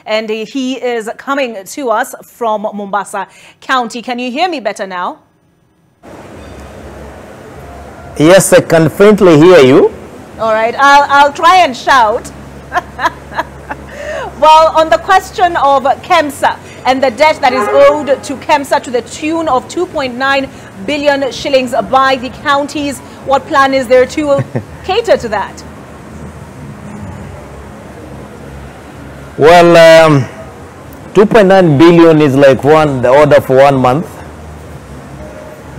and he is coming to us from Mombasa County. Can you hear me better now? Yes, I can faintly hear you. All right, I'll try and shout. Well, on the question of KEMSA and the debt that is owed to KEMSA to the tune of 2.9 billion shillings by the counties, what plan is there to cater to that? Well, 2.9 billion is like the order for 1 month,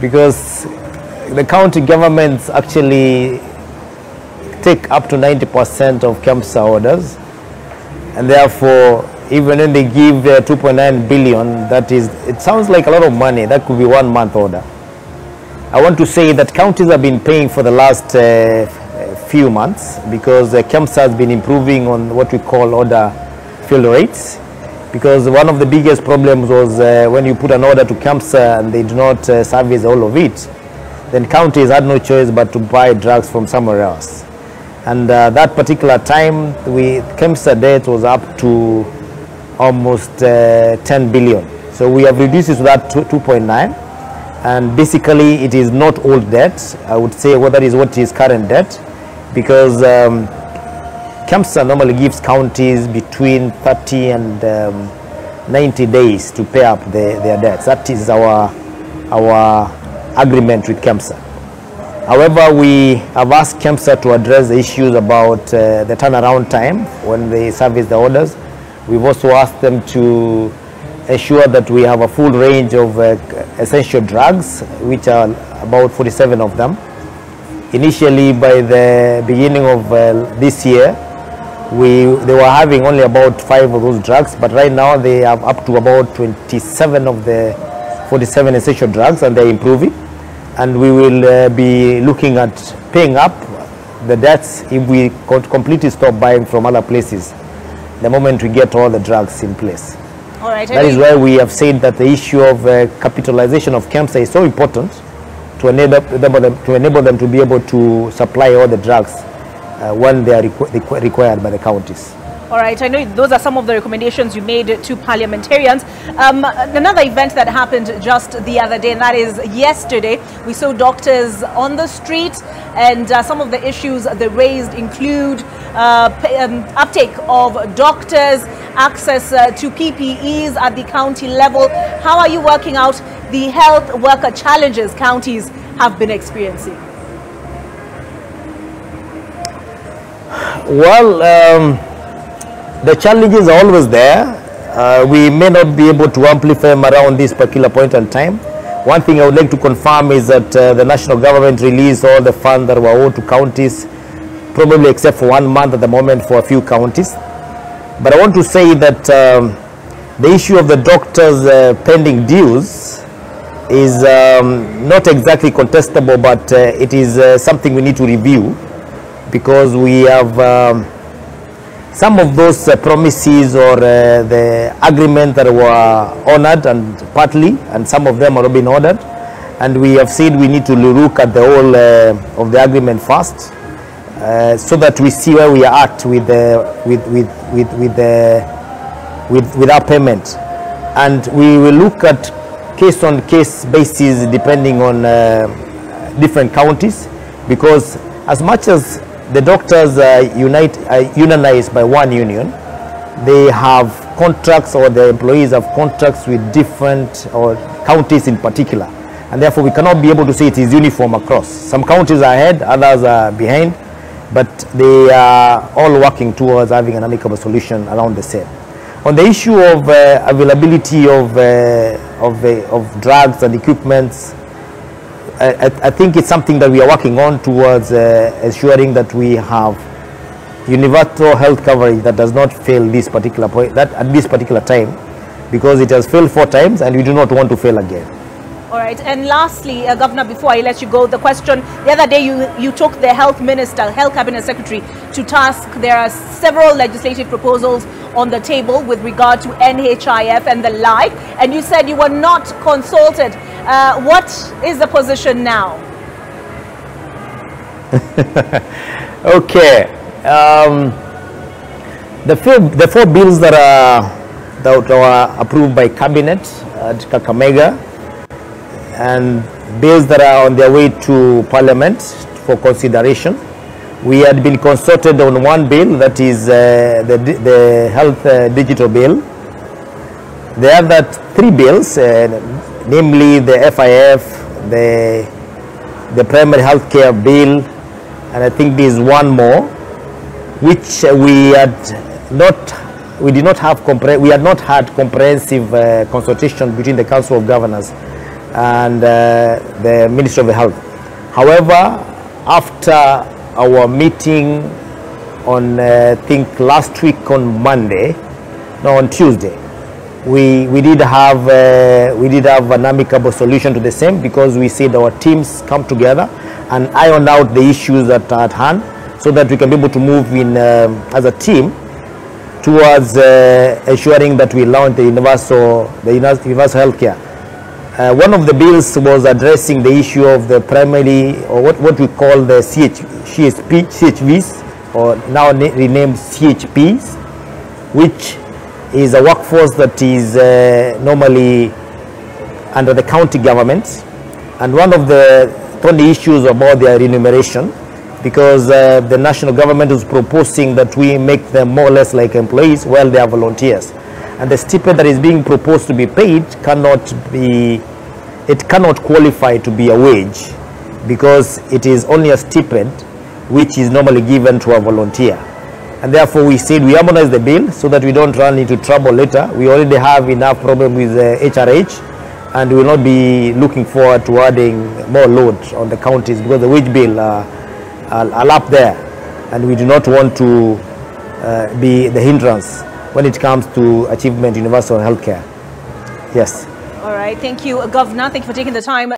because the county governments actually take up to 90% of KEMSA orders, and therefore even when they give 2.9 billion, it sounds like a lot of money. That could be 1 month order. I want to say that counties have been paying for the last few months, because KEMSA has been improving on what we call order fill rates, because one of the biggest problems was when you put an order to KEMSA and they do not service all of it, then counties had no choice but to buy drugs from somewhere else. And that particular time, KEMSA debt was up to almost 10 billion. So we have reduced it to that 2.9, and basically it is not old debt. I would say that is what is current debt, because KEMSA normally gives counties between 30 and 90 days to pay up their debts. That is our agreement with KEMSA. However, we have asked KEMSA to address the issues about the turnaround time when they service the orders. We've also asked them to ensure that we have a full range of essential drugs, which are about 47 of them. Initially, by the beginning of this year, they were having only about 5 of those drugs, but right now they have up to about 27 of the 47 essential drugs, and they're improving. And we will be looking at paying up the debts if we completely stop buying from other places the moment we get all the drugs in place. All right. That is why we have said that the issue of capitalization of KEMSA is so important to enable them to be able to supply all the drugs when they are required by the counties. All right, I know those are some of the recommendations you made to parliamentarians. Another event that happened just the other day, and that is yesterday, we saw doctors on the street, and some of the issues they raised include uptake of doctors, access to PPEs at the county level. How are you working out the health worker challenges counties have been experiencing? Well, the challenges are always there. We may not be able to amplify them around this particular point in time. One thing I would like to confirm is that the national government released all the funds that were owed to counties, probably except for 1 month at the moment for a few counties. But I want to say that the issue of the doctors' pending dues is not exactly contestable, but it is something we need to review, because we have some of those promises or the agreement that were honored and partly, and some of them are not being honored, and we have said we need to look at the whole of the agreement first, so that we see where we are at with our payment, and we will look at case on case basis depending on different counties, because as much as the doctors are unionized by one union, they have contracts, or the employees have contracts with different counties in particular, and therefore we cannot be able to say it is uniform across. Some counties are ahead, others are behind, but they are all working towards having an amicable solution around the same. On the issue of availability of drugs and equipments, I think it's something that we are working on towards ensuring that we have universal health coverage that does not fail this particular point, that at this particular time, because it has failed 4 times and we do not want to fail again. All right, and lastly, Governor, before I let you go, the question, the other day you took the health minister, health cabinet secretary to task. There are several legislative proposals on the table with regard to NHIF and the like, and you said you were not consulted. What is the position now? Okay. The four bills that are approved by Cabinet at Kakamega, and bills that are on their way to Parliament for consideration. We had been consulted on one bill, that is the health digital bill. The other three bills, namely the FIF, the primary health care bill, and I think there is one more, which we had not had comprehensive consultation between the Council of Governors and the Ministry of Health. However, after our meeting on I think last week on Tuesday, we did have an amicable solution to the same, because we said our teams come together and iron out the issues that are at hand, so that we can be able to move in as a team towards ensuring that we launch the universal healthcare. One of the bills was addressing the issue of the primary, or what we call the CHVs, or now renamed CHPs, which is a workforce that is normally under the county government. And one of the only issues about their remuneration, because the national government is proposing that we make them more or less like employees while they are volunteers. And the stipend that is being proposed to be paid cannot qualify to be a wage, because it is only a stipend which is normally given to a volunteer. And therefore we said we harmonize the bill so that we don't run into trouble later. We already have enough problem with HRH, and we will not be looking forward to adding more load on the counties, because the wage bill are up there, and we do not want to be the hindrance when it comes to achievement universal healthcare. Yes. All right. Thank you, Governor. Thank you for taking the time.